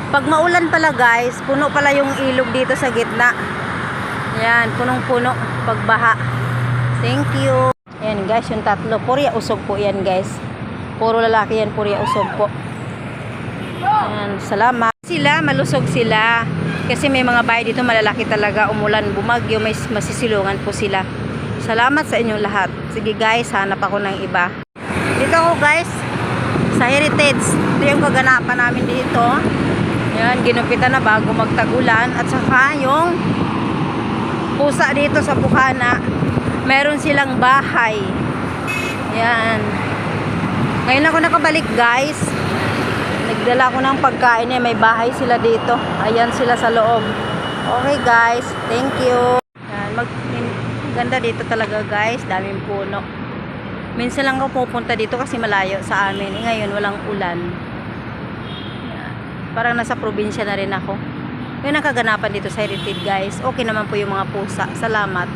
Pag maulan pala guys, puno pala yung ilog dito sa gitna. Yan, punong-puno pagbaha. Thank you. Yan guys, yung tatlo. Purya usog po yan guys. Puro lalaki yan, purya usog po. Yan, salamat. Sila, malusog sila. Kasi may mga bahay dito malalaki talaga. Umulan, bumagyo, may masisilungan po sila. Salamat sa inyong lahat. Sige guys, hanap ako ng iba. Dito ako guys, sa Heritage. Ito yung kaganapan namin dito. Yan, ginupitan na bago magtagulan. At saka yung pusa dito sa Bukana, meron silang bahay. Yan. Ngayon ako nakabalik guys. Nagdala ko ng pagkain eh. May bahay sila dito. Ayan sila sa loob. Okay guys, thank you. Yan, ganda dito talaga guys. Daming puno. Minsan lang ako pupunta dito kasi malayo sa amin. Ngayon walang ulan. Parang nasa probinsya na rin ako. Yun ang kaganapan dito sa Heritage guys. Okay naman po yung mga pusa. Salamat.